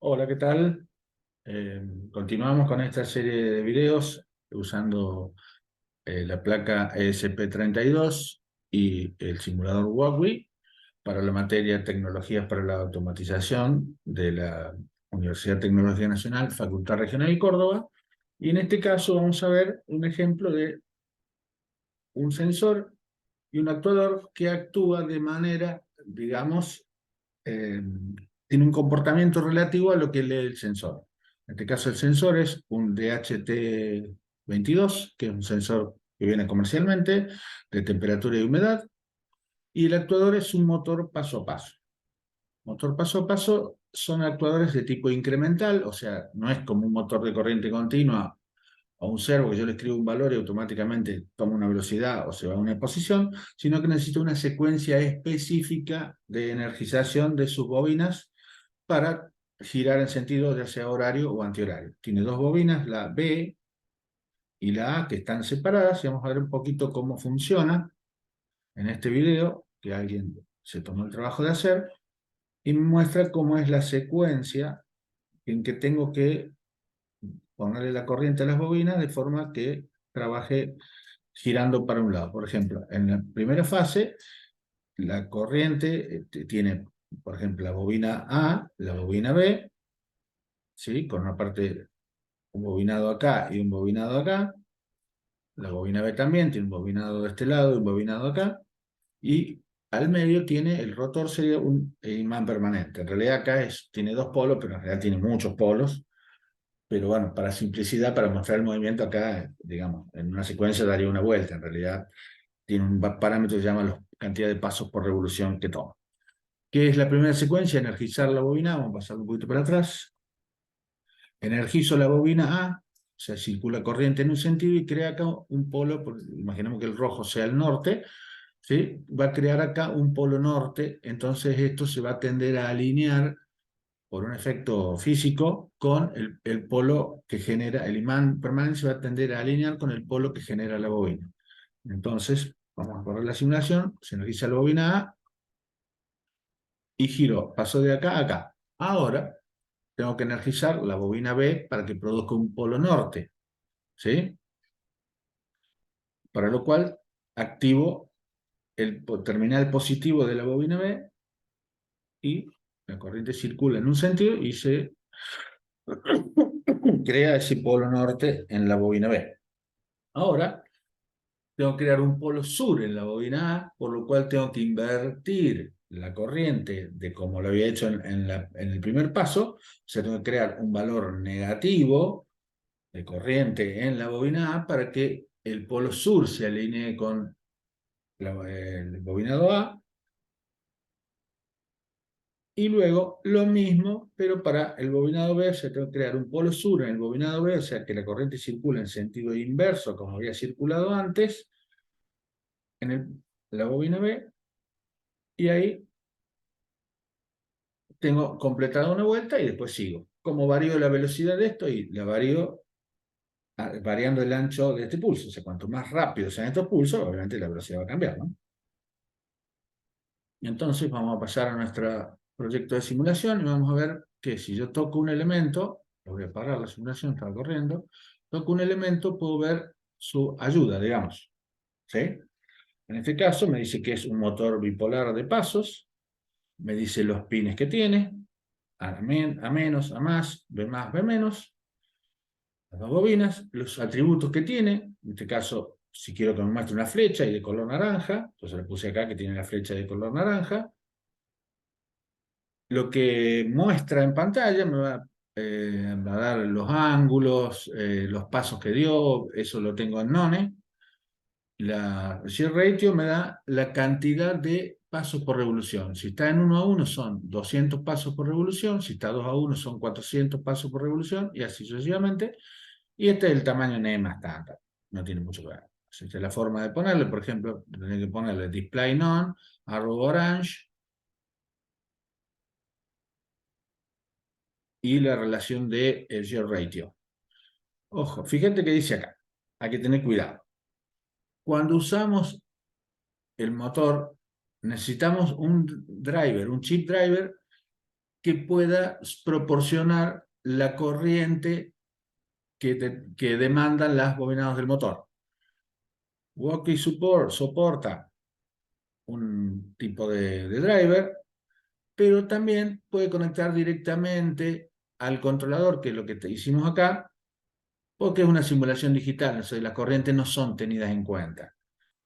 Hola, ¿qué tal? Continuamos con esta serie de videos usando la placa ESP32 y el simulador Huawei para la materia Tecnologías para la Automatización de la Universidad Tecnológica Nacional, Facultad Regional de Córdoba. Y en este caso vamos a ver un ejemplo de un sensor y un actuador que actúa de manera, digamos, eh, tiene un comportamiento relativo a lo que lee el sensor. En este caso el sensor es un DHT22, que es un sensor que viene comercialmente, de temperatura y humedad, y el actuador es un motor paso a paso. Motor paso a paso son actuadores de tipo incremental, o sea, no es como un motor de corriente continua o un servo que yo le escribo un valor y automáticamente toma una velocidad o se va a una posición, sino que necesita una secuencia específica de energización de sus bobinas para girar en sentido ya sea horario o antihorario. Tiene dos bobinas, la B y la A, que están separadas, y vamos a ver un poquito cómo funciona en este video, que alguien se tomó el trabajo de hacer, y me muestra cómo es la secuencia en que tengo que ponerle la corriente a las bobinas de forma que trabaje girando para un lado. Por ejemplo, en la primera fase, la corriente tiene, por ejemplo, la bobina A, la bobina B, ¿sí? Con una parte, un bobinado acá y un bobinado acá. La bobina B también tiene un bobinado de este lado y un bobinado acá. Y al medio tiene el rotor, sería un imán permanente. En realidad acá tiene dos polos, pero en realidad tiene muchos polos. Pero bueno, para simplicidad, para mostrar el movimiento acá, digamos, en una secuencia daría una vuelta. En realidad tiene un parámetro que se llama la cantidad de pasos por revolución que toma. ¿Qué es la primera secuencia? Energizar la bobina. Vamos a pasar un poquito para atrás. Energizo la bobina A, o sea, circula corriente en un sentido y crea acá un polo, imaginemos que el rojo sea el norte, ¿sí? Va a crear acá un polo norte, entonces esto se va a tender a alinear por un efecto físico con el polo que genera, el imán permanente se va a tender a alinear con el polo que genera la bobina. Entonces, vamos a correr la simulación, se energiza la bobina A y giro, pasó de acá a acá. Ahora tengo que energizar la bobina B para que produzca un polo norte, ¿sí? Para lo cual activo el terminal positivo de la bobina B y la corriente circula en un sentido y se crea ese polo norte en la bobina B. Ahora tengo que crear un polo sur en la bobina A, por lo cual tengo que invertir la corriente de como lo había hecho en el primer paso, o sea, tengo que crear un valor negativo de corriente en la bobina A para que el polo sur se alinee con el bobinado A, y luego lo mismo, pero para el bobinado B, o sea, tengo que crear un polo sur en el bobinado B, o sea, que la corriente circula en sentido inverso, como había circulado antes, en la bobina B, y ahí tengo completado una vuelta y después sigo. ¿Cómo varío la velocidad de esto? Y la varío variando el ancho de este pulso. O sea, cuanto más rápido sean estos pulsos, obviamente la velocidad va a cambiar, ¿no? Y entonces vamos a pasar a nuestro proyecto de simulación y vamos a ver que si yo toco un elemento, lo voy a parar la simulación, estaba corriendo, toco un elemento, puedo ver su ayuda, digamos, ¿sí? En este caso me dice que es un motor bipolar de pasos, me dice los pines que tiene, a menos, a más, B más, B menos, las dos bobinas, los atributos que tiene, en este caso, si quiero que me muestre una flecha y de color naranja, entonces le puse acá que tiene la flecha de color naranja. Lo que muestra en pantalla va a dar los ángulos, los pasos que dio, eso lo tengo en None. La shear ratio me da la cantidad de pasos por revolución. Si está en 1:1 son 200 pasos por revolución, si está 2:1 son 400 pasos por revolución, y así sucesivamente. Y este es el tamaño NEMA estándar, no tiene mucho que ver. Esta es la forma de ponerle, por ejemplo, tenés que ponerle display none, arrow orange, y la relación de el shear ratio. Ojo, fíjate que dice acá, hay que tener cuidado. Cuando usamos el motor, necesitamos un driver, un chip driver, que pueda proporcionar la corriente que demandan las bobinadas del motor. Walkie soporta un tipo de driver, pero también puede conectar directamente al controlador, que es lo que hicimos acá, porque es una simulación digital, entonces las corrientes no son tenidas en cuenta.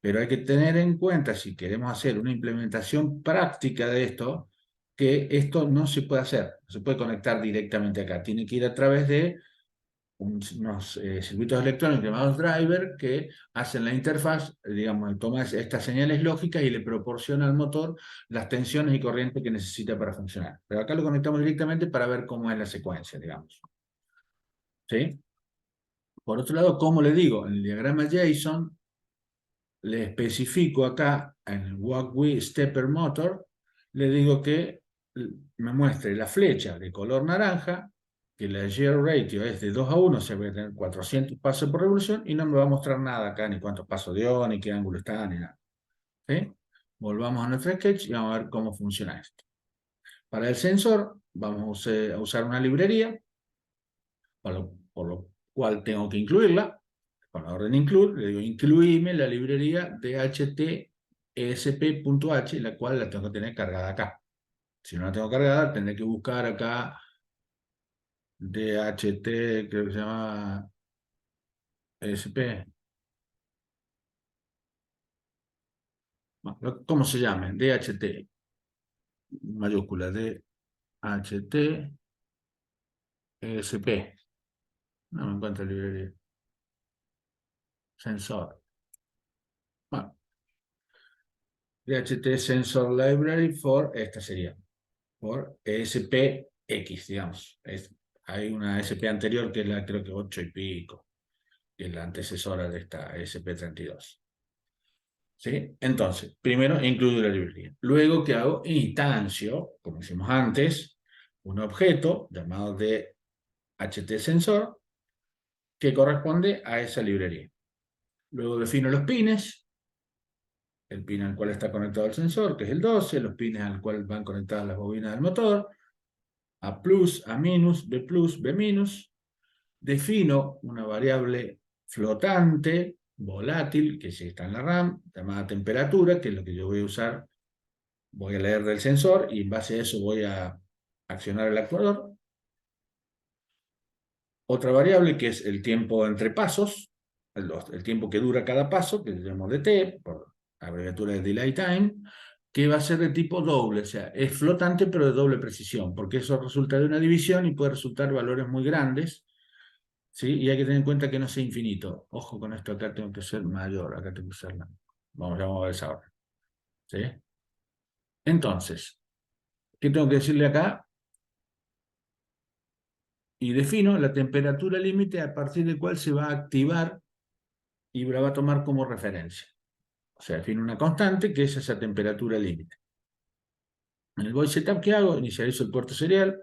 Pero hay que tener en cuenta, si queremos hacer una implementación práctica de esto, que esto no se puede hacer, no se puede conectar directamente acá, tiene que ir a través de unos circuitos electrónicos llamados driver que hacen la interfaz, digamos, toma estas señales lógicas y le proporciona al motor las tensiones y corrientes que necesita para funcionar. Pero acá lo conectamos directamente para ver cómo es la secuencia, digamos. ¿Sí? Por otro lado, como le digo, en el diagrama JSON le especifico acá en el Walkway Stepper Motor, le digo que me muestre la flecha de color naranja, que la gear ratio es de 2 a 1, se va a tener 400 pasos por revolución, y no me va a mostrar nada acá, ni cuántos pasos dio, ni qué ángulo está, ni nada. ¿Sí? Volvamos a nuestro sketch y vamos a ver cómo funciona esto. Para el sensor, vamos a usar una librería, por lo cual tengo que incluirla. Con la orden include, le digo incluíme la librería DHT-ESP.h, la cual la tengo que tener cargada acá. Si no la tengo cargada, tendré que buscar acá DHT, creo que se llama ESP. Bueno, ¿cómo se llama? DHT, mayúscula, DHT, ESP. No me encuentro la librería. Sensor. Bueno, DHT Sensor Library for, esta sería, por ESPX, digamos. Hay una ESP anterior que es la, creo que 8 y pico, que es la antecesora de esta ESP32. ¿Sí? Entonces, primero incluyo la librería. Luego, ¿qué hago? Instancio, como hicimos antes, un objeto llamado DHT Sensor que corresponde a esa librería. Luego defino los pines, el pin al cual está conectado el sensor, que es el 12, los pines al cual van conectadas las bobinas del motor, A plus, A minus, B plus, B minus. Defino una variable flotante, volátil, que sí está en la RAM, llamada temperatura, que es lo que yo voy a usar. Voy a leer del sensor y en base a eso voy a accionar el actuador. Otra variable que es el tiempo entre pasos, el tiempo que dura cada paso, que le llamamos dt, por abreviatura de delay time, que va a ser de tipo doble, o sea, es flotante pero de doble precisión, porque eso resulta de una división y puede resultar valores muy grandes, ¿sí? Y hay que tener en cuenta que no sea infinito. Ojo con esto, acá tengo que ser mayor, acá tengo que ser la... Vamos a ver esa ahora. ¿Sí? Entonces, ¿qué tengo que decirle acá? Y defino la temperatura límite a partir del cual se va a activar y la va a tomar como referencia. O sea, defino una constante que es esa temperatura límite. En el void setup que hago, inicializo el puerto serial,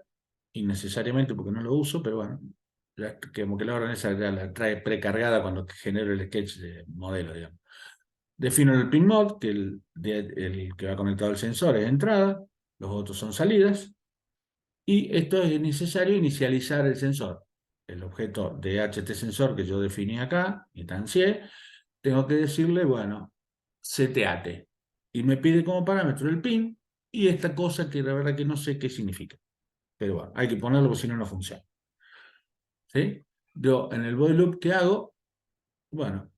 innecesariamente porque no lo uso, pero bueno, como que la orden esa ya la trae precargada cuando genero el sketch de modelo, digamos. Defino el pin mod, que el que va conectado al sensor es entrada, los otros son salidas, y esto es necesario inicializar el sensor. El objeto de HT sensor que yo definí acá, instancié, tengo que decirle, bueno, seteate. Y me pide como parámetro el pin y esta cosa que la verdad que no sé qué significa. Pero bueno, hay que ponerlo porque si no, no funciona. ¿Sí? Yo en el void loop que hago, bueno,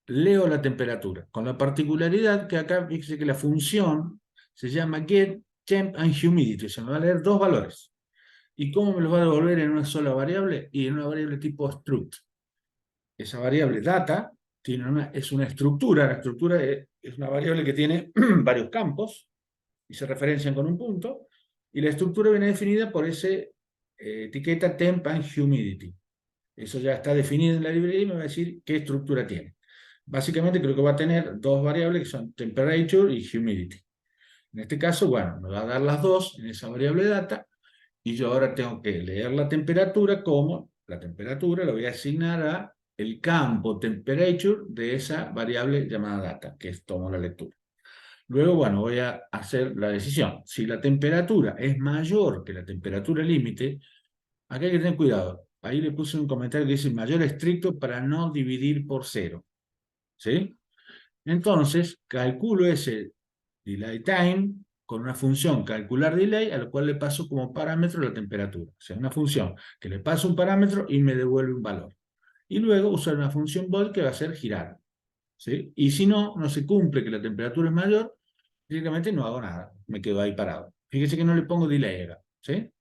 leo la temperatura, con la particularidad que acá fíjese que la función se llama get temp and humidity, se me va a leer dos valores. ¿Y cómo me los va a devolver en una sola variable? Y en una variable tipo struct. Esa variable data es una estructura, la estructura es una variable que tiene varios campos y se referencian con un punto, y la estructura viene definida por ese etiqueta temp and humidity. Eso ya está definido en la librería y me va a decir qué estructura tiene. Básicamente creo que va a tener dos variables que son temperature y humidity. En este caso, bueno, me va a dar las dos en esa variable data, y yo ahora tengo que leer la temperatura como la temperatura la voy a asignar a el campo temperature de esa variable llamada data, que es tomo la lectura. Luego, bueno, voy a hacer la decisión. Si la temperatura es mayor que la temperatura límite, acá hay que tener cuidado. Ahí le puse un comentario que dice mayor estricto para no dividir por cero. ¿Sí? Entonces, calculo ese delay time con una función calcular delay a la cual le paso como parámetro la temperatura. O sea, una función que le paso un parámetro y me devuelve un valor. Y luego usar una función void que va a ser girar. ¿Sí? Y si no, no se cumple que la temperatura es mayor, directamente no hago nada, me quedo ahí parado. Fíjese que no le pongo delay acá. ¿Sí?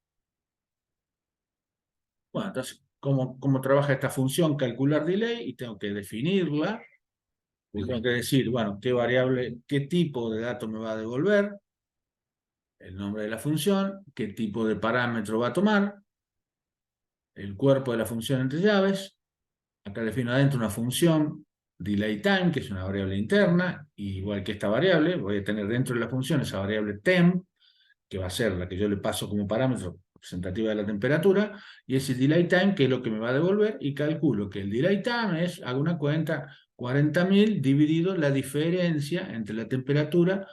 Bueno, entonces, ¿cómo trabaja esta función calcular delay? Y tengo que definirla. Y tengo que decir, bueno, qué variable, qué tipo de dato me va a devolver, el nombre de la función, qué tipo de parámetro va a tomar, el cuerpo de la función entre llaves. Acá defino adentro una función delay time, que es una variable interna, y igual que esta variable, voy a tener dentro de la función esa variable temp, que va a ser la que yo le paso como parámetro representativa de la temperatura, y ese delay time, que es lo que me va a devolver, y calculo que el delay time es, hago una cuenta, 40.000 dividido la diferencia entre la temperatura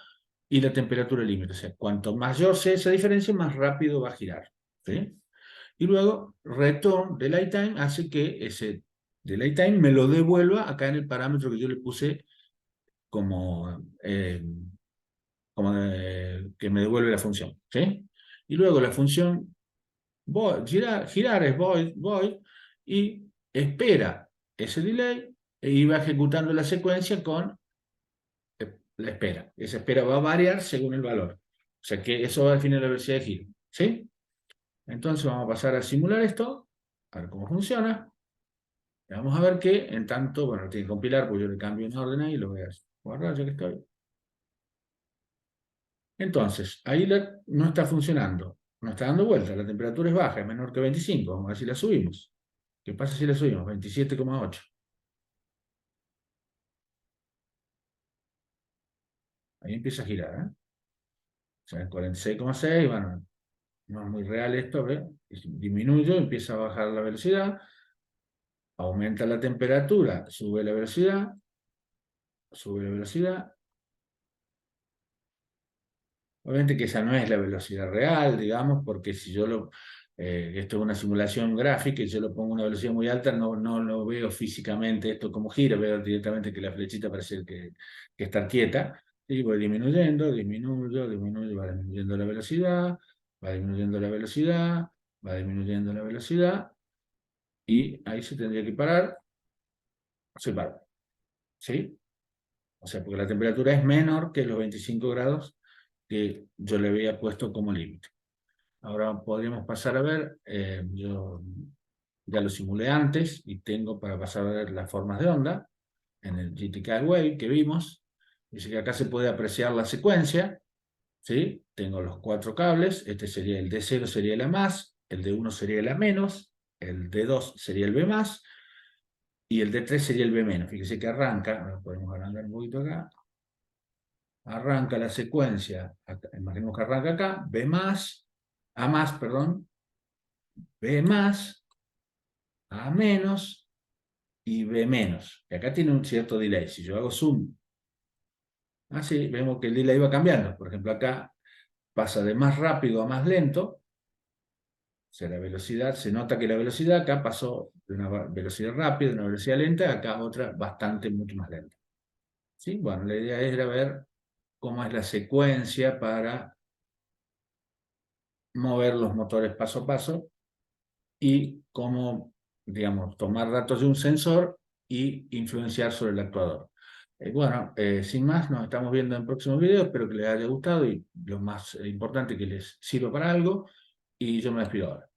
y la temperatura límite. O sea, cuanto mayor sea esa diferencia, más rápido va a girar. ¿Sí? Y luego, return delay time hace que ese delay time me lo devuelva acá en el parámetro que yo le puse como, que me devuelve la función. ¿Sí? Y luego la función girar es void y espera ese delay y va ejecutando la secuencia con la espera. Esa espera va a variar según el valor. O sea que eso va a definir la velocidad de giro. ¿Sí? Entonces vamos a pasar a simular esto, a ver cómo funciona. Y vamos a ver que en tanto, bueno, tiene que compilar, pues yo le cambio en orden ahí y lo voy a guardar ya que estoy. Entonces, ahí no está funcionando, no está dando vuelta, la temperatura es baja, es menor que 25, vamos a ver si la subimos. ¿Qué pasa si la subimos? 27,8. Ahí empieza a girar, ¿eh? O sea, 46,6, bueno, no es muy real esto, ¿ves? Disminuyo, empieza a bajar la velocidad, aumenta la temperatura, sube la velocidad. Obviamente que esa no es la velocidad real, digamos, porque si yo esto es una simulación gráfica y yo lo pongo a una velocidad muy alta, no lo veo físicamente esto como gira, veo directamente que la flechita parece que está quieta, y voy disminuyendo, va disminuyendo la velocidad, va disminuyendo la velocidad, va disminuyendo la velocidad, y ahí se tendría que parar, se para, ¿sí? O sea, porque la temperatura es menor que los 25 grados que yo le había puesto como límite. Ahora podríamos pasar a ver, yo ya lo simulé antes y tengo para pasar a ver las formas de onda en el GTK Wave que vimos. Dice que acá se puede apreciar la secuencia, ¿sí? Tengo los 4 cables, este sería el D0 sería el A más, el D1 sería el A menos, el D2 sería el B más y el D3 sería el B menos. Fíjese que arranca, ahora podemos agrandar un poquito acá, arranca la secuencia, imaginemos que arranca acá, B más, A más, perdón, B más, A menos y B menos. Y acá tiene un cierto delay. Si yo hago zoom, así vemos que el delay va cambiando. Por ejemplo, acá pasa de más rápido a más lento. O sea, la velocidad, se nota que la velocidad acá pasó de una velocidad rápida a una velocidad lenta, acá otra bastante, mucho más lenta. ¿Sí? Bueno, la idea era ver cómo es la secuencia para mover los motores paso a paso y cómo, digamos, tomar datos de un sensor y influenciar sobre el actuador. Bueno, sin más, nos estamos viendo en próximos videos, espero que les haya gustado y lo más importante que les sirva para algo, y yo me despido ahora.